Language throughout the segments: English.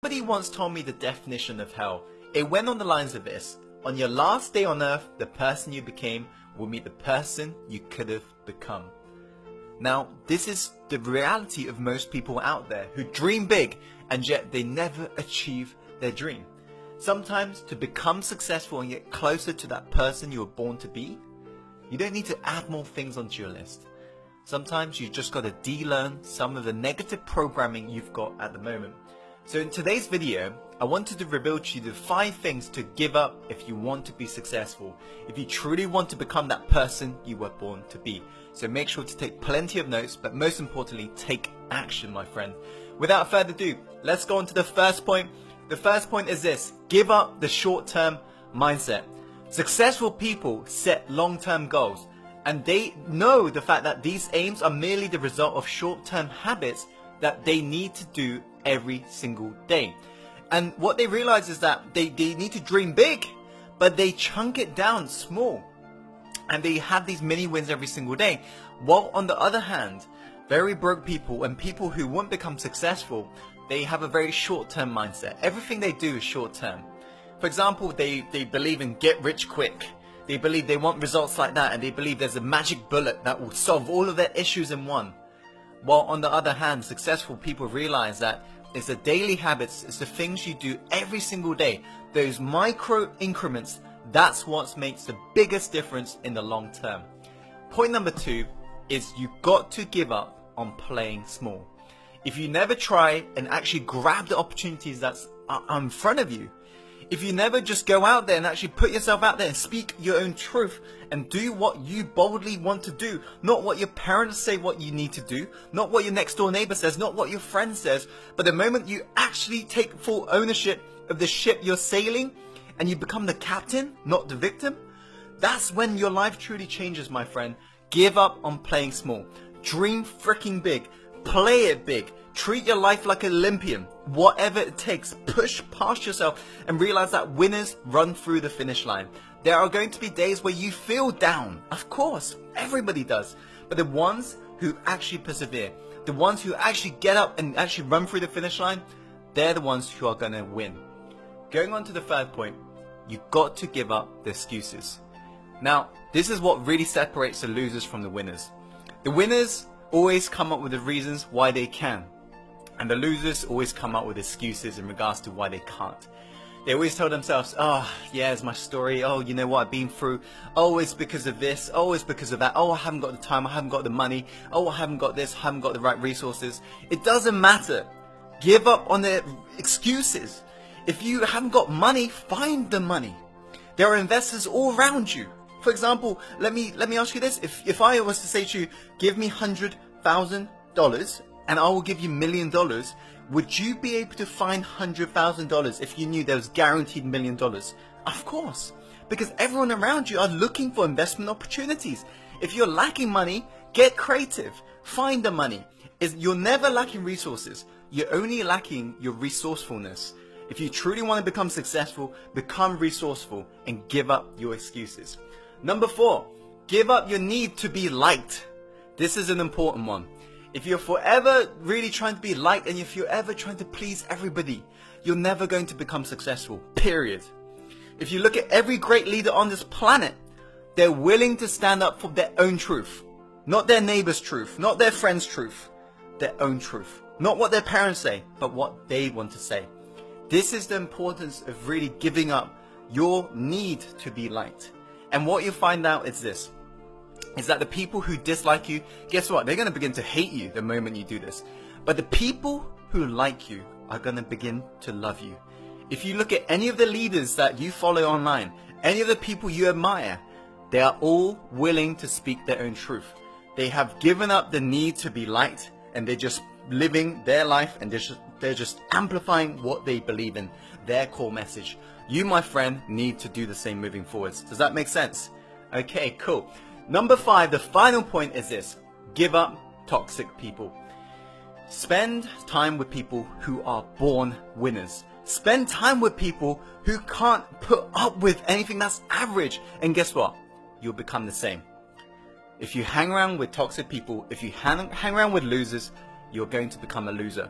Somebody once told me the definition of hell. It went on the lines of this: on your last day on earth, the person you became will meet the person you could have become. Now, this is the reality of most people out there who dream big and yet they never achieve their dream. Sometimes to become successful and get closer to that person you were born to be, you don't need to add more things onto your list. Sometimes you just got to de-learn some of the negative programming you've got at the moment. So in today's video, I wanted to reveal to you the 5 things to give up if you want to be successful, if you truly want to become that person you were born to be. So make sure to take plenty of notes, but most importantly, take action, my friend. Without further ado, let's go on to the first point. The first point is this: give up the short-term mindset. Successful people set long-term goals, and they know the fact that these aims are merely the result of short-term habits that they need to do every single day. And what they realize is that they need to dream big, but they chunk it down small, and they have these mini wins every single day. While on the other hand, very broke people and people who won't become successful, they have a very short-term mindset. Everything they do is short-term. For example, they believe in get rich quick. They believe they want results like that, and they believe there's a magic bullet that will solve all of their issues in one. While on the other hand, successful people realize that it's the daily habits, it's the things you do every single day, those micro increments, that's what makes the biggest difference in the long term. Point number 2 is you've got to give up on playing small. If you never try and actually grab the opportunities that's in front of you, if you never just go out there and actually put yourself out there and speak your own truth and do what you boldly want to do, not what your parents say what you need to do, not what your next door neighbor says, not what your friend says, but the moment you actually take full ownership of the ship you're sailing and you become the captain, not the victim, that's when your life truly changes, my friend. Give up on playing small. Dream freaking big. Play it big. Treat your life like an Olympian. Whatever it takes, push past yourself and realize that winners run through the finish line. There are going to be days where you feel down. Of course, everybody does. But the ones who actually persevere, the ones who actually get up and actually run through the finish line, they're the ones who are going to win. Going on to the third point, you've got to give up the excuses. Now, this is what really separates the losers from the winners. The winners always come up with the reasons why they can, and the losers always come up with excuses in regards to why they can't. They always tell themselves, oh yeah, it's my story, oh you know what I've been through, oh it's because of this, oh it's because of that, oh I haven't got the time, I haven't got the money, oh I haven't got this, I haven't got the right resources. It doesn't matter. Give up on the excuses. If you haven't got money, find the money. There are investors all around you. For example, let me ask you this. If I was to say to you, give me $100,000 and I will give you $1 million, would you be able to find $100,000 if you knew there was guaranteed $1 million? Of course, because everyone around you are looking for investment opportunities. If you're lacking money, get creative. Find the money. You're never lacking resources. You're only lacking your resourcefulness. If you truly want to become successful, become resourceful and give up your excuses. Number 4, give up your need to be liked. This is an important one. If you're forever really trying to be liked and if you're ever trying to please everybody, you're never going to become successful, period. If you look at every great leader on this planet, they're willing to stand up for their own truth. Not their neighbor's truth, not their friend's truth, their own truth. Not what their parents say, but what they want to say. This is the importance of really giving up your need to be liked. And what you find out is this, is that the people who dislike you, guess what? They're going to begin to hate you the moment you do this. But the people who like you are going to begin to love you. If you look at any of the leaders that you follow online, any of the people you admire, they are all willing to speak their own truth. They have given up the need to be liked, and they're just living their life, and they're just amplifying what they believe in, their core message. You, my friend, need to do the same moving forwards. Does that make sense? Okay, cool. Number 5, the final point is this: give up toxic people. Spend time with people who are born winners. Spend time with people who can't put up with anything that's average. And guess what? You'll become the same. If you hang around with toxic people, if you hang around with losers, you're going to become a loser.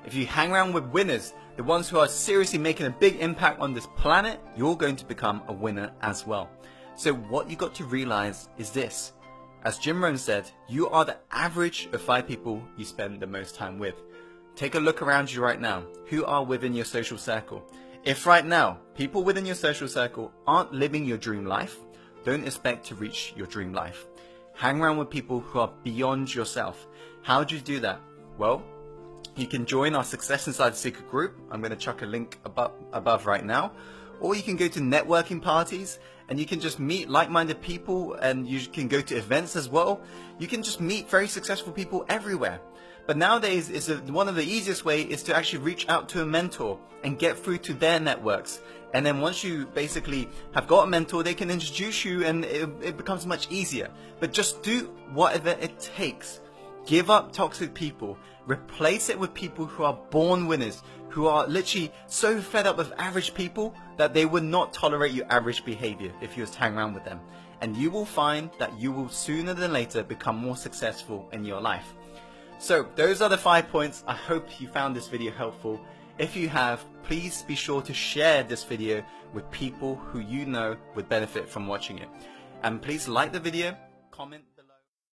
If you hang around with winners, the ones who are seriously making a big impact on this planet, you're going to become a winner as well. So what you got to realize is this. As Jim Rohn said, you are the average of 5 people you spend the most time with. Take a look around you right now. Who are within your social circle? If right now, people within your social circle aren't living your dream life, don't expect to reach your dream life. Hang around with people who are beyond yourself. How do you do that? Well, you can join our Success Inside the Secret group. I'm going to chuck a link above right now. Or you can go to networking parties and you can just meet like-minded people, and you can go to events as well. You can just meet very successful people everywhere. But nowadays, one of the easiest way is to actually reach out to a mentor and get through to their networks. And then once you basically have got a mentor, they can introduce you and it becomes much easier. But just do whatever it takes. Give up toxic people. Replace it with people who are born winners, who are literally so fed up with average people that they would not tolerate your average behavior if you was to hang around with them. And you will find that you will sooner than later become more successful in your life. So those are the 5 points. I hope you found this video helpful. If you have, please be sure to share this video with people who you know would benefit from watching it. And please like the video, comment.